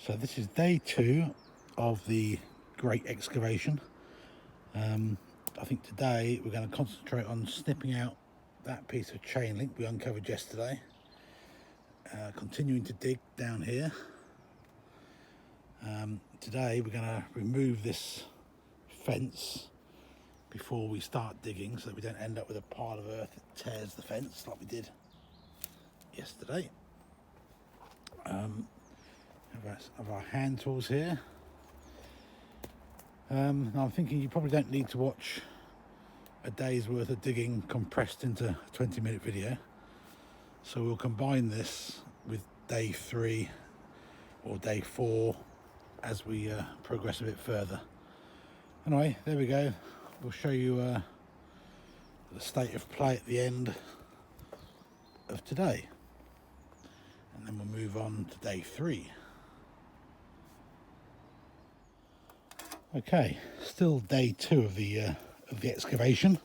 So this is day 2 of the great excavation. I think today we're going to concentrate on snipping out that piece of chain link we uncovered yesterday, continuing to dig down here. Today we're going to remove this fence before we start digging, so that we don't end up with a pile of earth that tears the fence like we did yesterday. Have our hand tools here. Now I'm thinking you probably don't need to watch a day's worth of digging compressed into a 20-minute video, so we'll combine this with day 3 or day 4 as we progress a bit further. Anyway, there we go. We'll show you the state of play at the end of today, and then we'll move on to day 3. Okay, still day 2 of the excavation,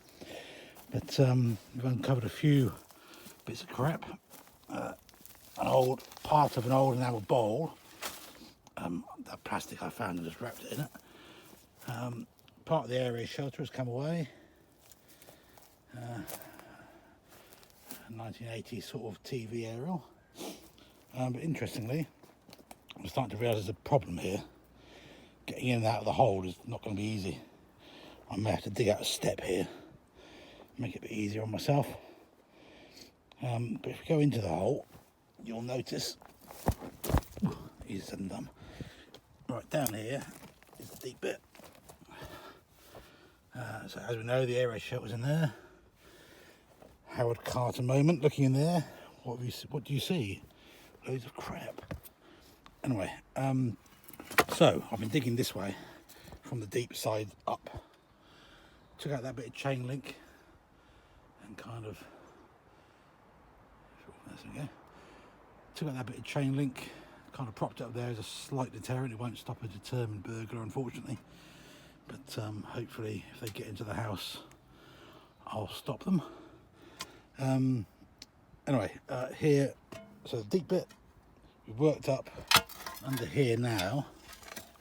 but we've uncovered a few bits of crap. An old part of an old enamel bowl. That plastic I found and just wrapped it in it. Part of the area shelter has come away. 1980s sort of TV aerial. But interestingly, I'm starting to realise there's a problem here. Getting in and out of the hole is not going to be easy. I may have to dig out a step here, make it a bit easier on myself. But if we go into the hole, you'll notice, easy said and done. Right down here is the deep bit. So as we know, the air raid shelter was in there. Howard Carter moment, looking in there. What do you see? Loads of crap. Anyway, so I've been digging this way from the deep side up. Took out that bit of chain link and kind of, there we go. Took out that bit of chain link, kind of propped it up there as a slight deterrent. It won't stop a determined burglar, unfortunately. But hopefully if they get into the house, I'll stop them. Anyway, here, so the deep bit, we've worked up under here now,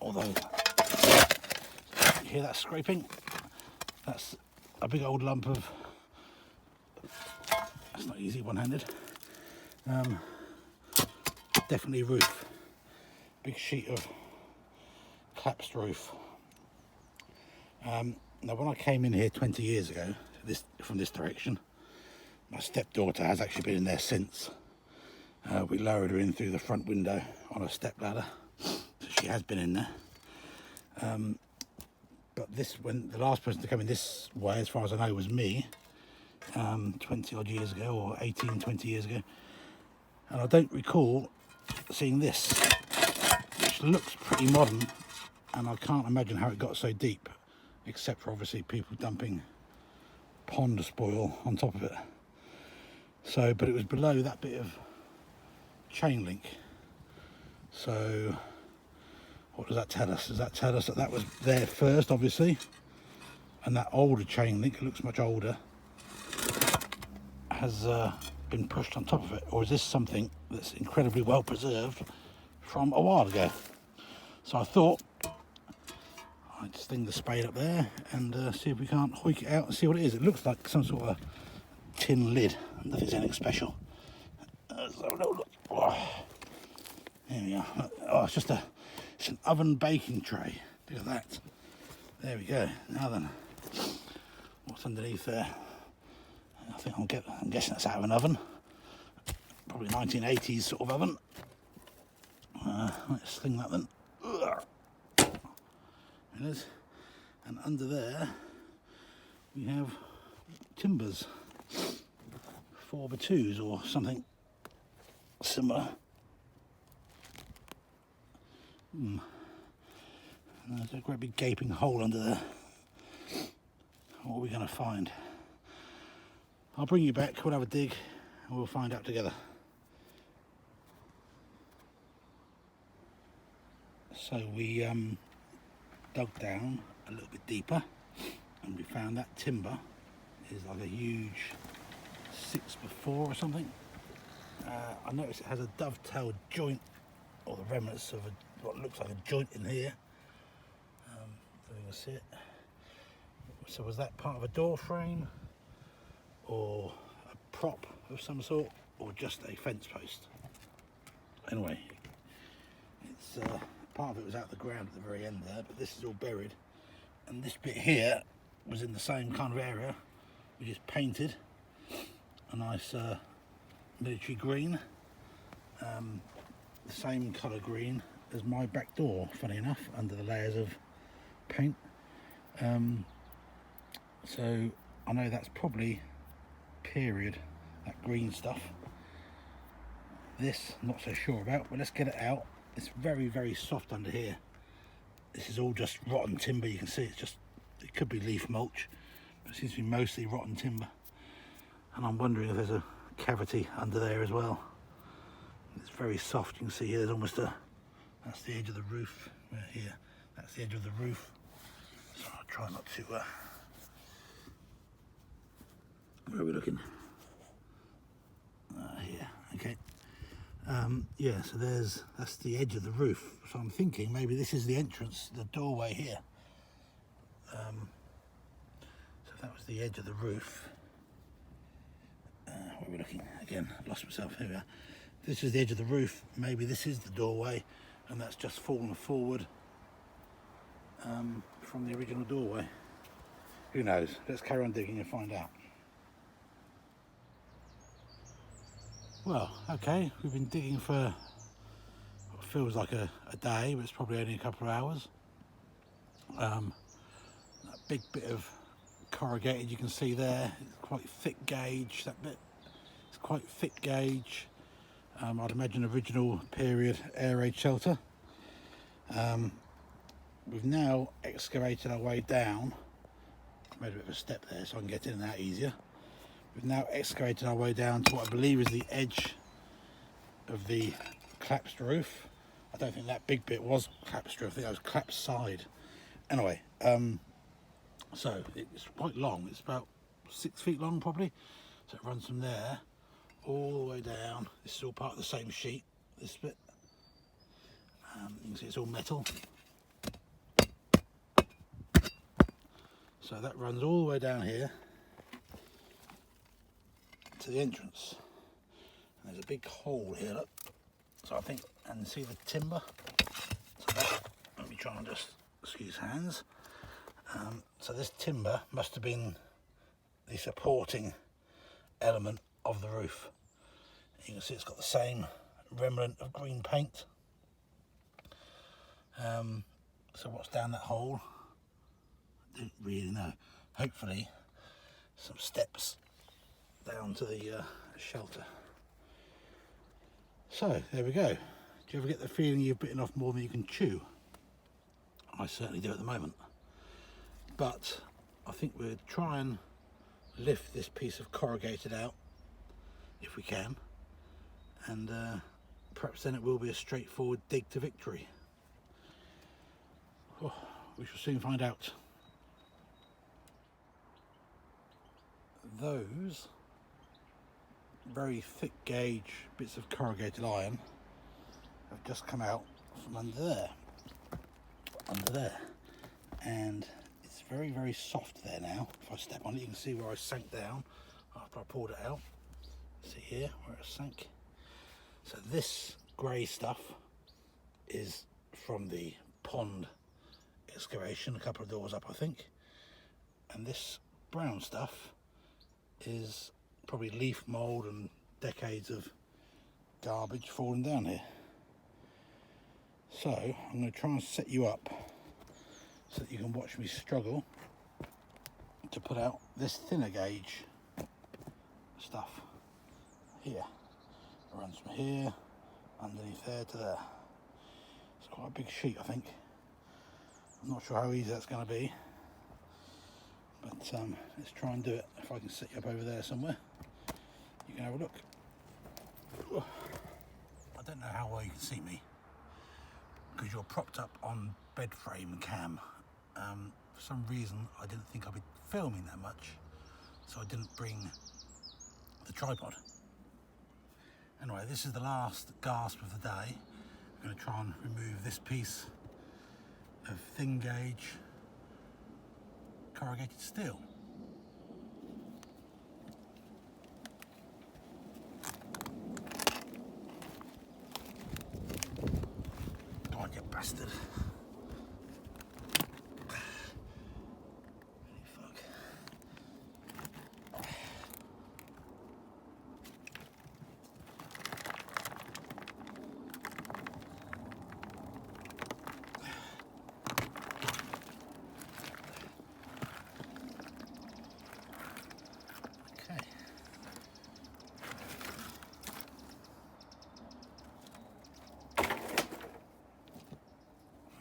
although, you hear that scraping? That's a big old lump of, that's not easy one-handed, definitely roof, big sheet of collapsed roof. Now when I came in here 20 years ago, from this direction, my stepdaughter has actually been in there since. We lowered her in through the front window on a step ladder, so she has been in there. But when the last person to come in this way, as far as I know, was me, 20 odd years ago, or 18, 20 years ago. And I don't recall seeing this, which looks pretty modern, and I can't imagine how it got so deep, except for obviously people dumping pond spoil on top of it. So, but it was below that bit of chain link. So what does that tell us? Does that tell us that that was there first, obviously, and that older chain link, it looks much older, has been pushed on top of it? Or is this something that's incredibly well preserved from a while ago? So I thought I'd sling the spade up there and see if we can't hoik it out and see what it is. It looks like some sort of tin lid, and if it's anything special. Let's have a little look. Oh, there we are. Oh, it's an oven baking tray. Look at that. There we go. Now then, what's underneath there? I think I'm guessing that's out of an oven. Probably 1980s sort of oven. Let's sling that then. There it is. And under there we have timbers, 4x2s or something similar. There's a great big gaping hole under there. What are we going to find? I'll bring you back, we'll have a dig and we'll find out together. So we dug down a little bit deeper and we found that timber is like a huge 6x4 or something. I noticed it has a dovetailed joint, or the remnants of what looks like a joint in here. So you can see it. So was that part of a door frame, or a prop of some sort, or just a fence post? Anyway, it's part of it was out of the ground at the very end there, but this is all buried. And this bit here was in the same kind of area. We just painted a nice military green, the same colour green as my back door, funny enough, under the layers of paint. So I know that's probably period, that green stuff. This, not so sure about, but let's get it out. It's very, very soft under here. This is all just rotten timber. You can see it's just, it could be leaf mulch, but it seems to be mostly rotten timber. And I'm wondering if there's a cavity under there as well. It's very soft. You can see here there's almost a, that's the edge of the roof. Here, that's the edge of the roof. So I'll try not to, where are we looking? Here, okay. Yeah, so that's the edge of the roof. So I'm thinking maybe this is the entrance, the doorway here. So that was the edge of the roof. Where are we looking? Again, I've lost myself. Here we are. This is the edge of the roof. Maybe this is the doorway, and that's just fallen forward from the original doorway. Who knows? Let's carry on digging and find out. Well, okay, we've been digging for what feels like a day, but it's probably only a couple of hours. That big bit of corrugated you can see there, it's quite thick gauge, that bit. It's quite thick gauge. I'd imagine original period air raid shelter. We've now excavated our way down. Made a bit of a step there so I can get in and out easier. We've now excavated our way down to what I believe is the edge of the collapsed roof. I don't think that big bit was collapsed roof, I think that was collapsed side. Anyway, so it's quite long, it's about 6 feet long probably. So it runs from there all the way down. This is all part of the same sheet, this bit. You can see it's all metal. So that runs all the way down here to the entrance. And there's a big hole here, look. So I think, and see the timber? So that, let me try and just, excuse hands. So this timber must have been the supporting element of the roof. You can see it's got the same remnant of green paint. So what's down that hole? I don't really know. Hopefully some steps down to the shelter. So there we go. Do you ever get the feeling you've bitten off more than you can chew? I certainly do at the moment. But I think we'll try and lift this piece of corrugated out if we can, and perhaps then it will be a straightforward dig to victory. Oh, we shall soon find out. Those very thick gauge bits of corrugated iron have just come out from under there, and it's very, very soft there now. If I step on it, you can see where I sank down after I pulled it out. See here where it sank. So this grey stuff is from the pond excavation, a couple of doors up I think, and this brown stuff is probably leaf mould and decades of garbage falling down here. So I'm going to try and set you up so that you can watch me struggle to put out this thinner gauge stuff here. It runs from here underneath there to there. It's quite a big sheet I think. I'm not sure how easy that's going to be, but let's try and do it. If I can set you up over there somewhere, you can have a look. I don't know how well you can see me because you're propped up on bed frame cam. For some reason I didn't think I'd be filming that much, so I didn't bring the tripod. Anyway, this is the last gasp of the day, I'm going to try and remove this piece of thin gauge corrugated steel. God, you bastard. Fuck. Okay.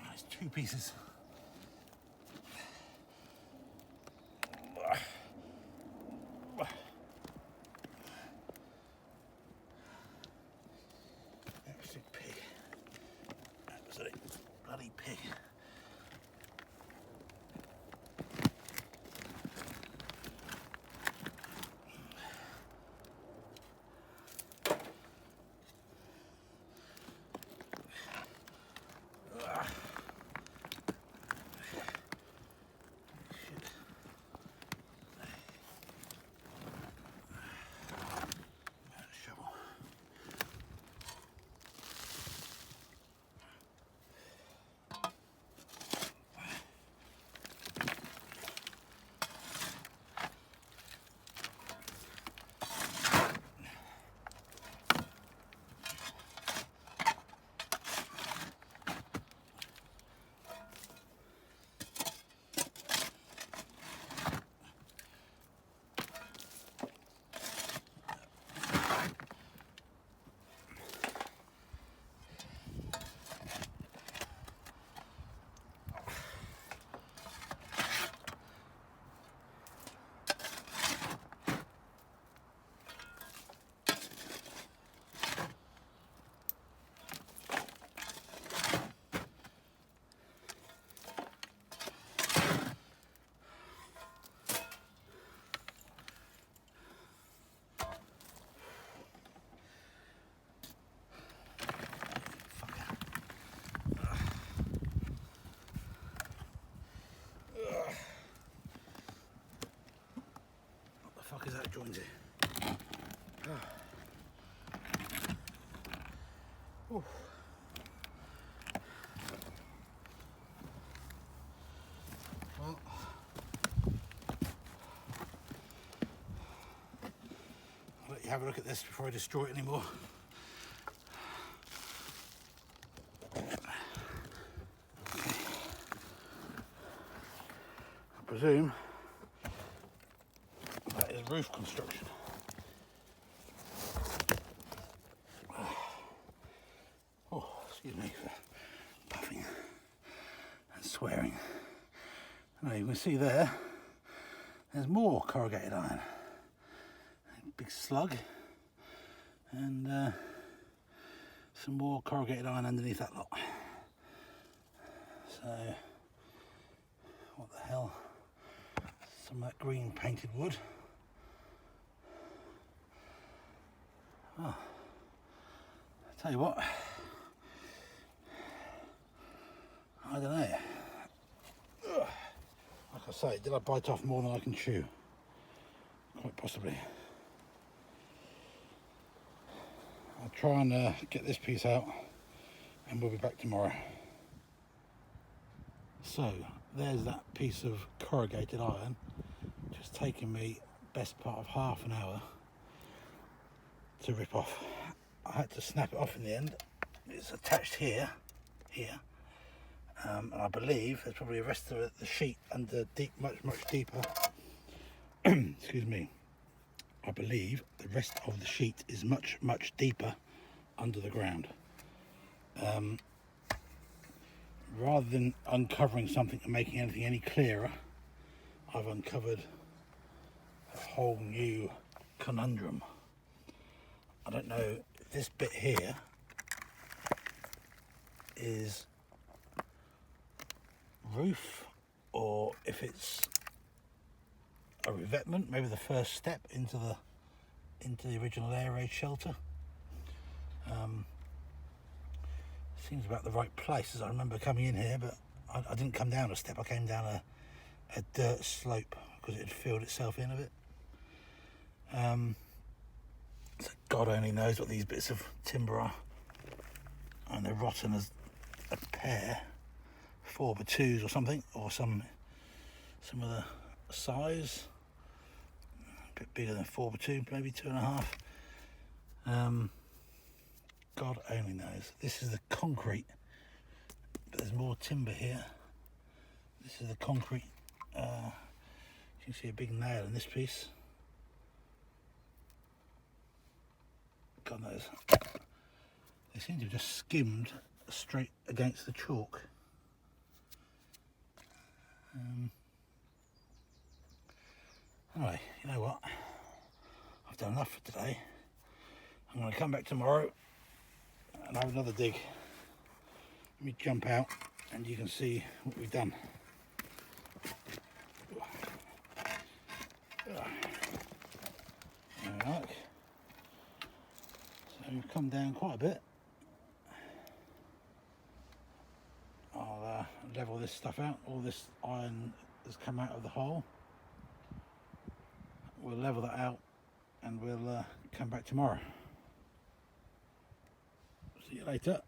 There's two pieces. Absolute pig. Absolute bloody pig. Shovel. What the fuck is that jointed? Oh. Well, I'll let you have a look at this before I destroy it anymore. I presume that is roof construction. Oh, excuse me for puffing and swearing. Now you can see there's more corrugated iron. Big slug, and some more corrugated iron underneath that lot. So, what the hell? Some of that green painted wood. Oh, I'll tell you what, I don't know. Ugh. Like I say, did I bite off more than I can chew? Quite possibly. I'll try and get this piece out and we'll be back tomorrow. So there's that piece of corrugated iron, just taking me best part of half an hour to rip off. I had to snap it off in the end. It's attached here, and I believe there's probably the rest of the sheet under deep, much deeper. Excuse me. I believe the rest of the sheet is much deeper under the ground. Rather than uncovering something and making anything any clearer, I've uncovered a whole new conundrum. I don't know if this bit here is roof or if it's a revetment, maybe the first step into the original air raid shelter. Seems about the right place, as I remember coming in here, but I didn't come down a step, I came down a dirt slope because it had filled itself in a bit. So God only knows what these bits of timber are, and they're rotten as a pear, 4x2s or something, or some other size, a bit bigger than 4x2, maybe 2.5. God only knows. This is the concrete, but there's more timber here. This is the concrete. You can see a big nail in this piece. God knows. They seem to have just skimmed straight against the chalk. Anyway, you know what? I've done enough for today. I'm going to come back tomorrow and have another dig. Let me jump out and you can see what we've done. There we are. So we've come down quite a bit. I'll level this stuff out. All this iron has come out of the hole. We'll level that out and we'll come back tomorrow. See you later.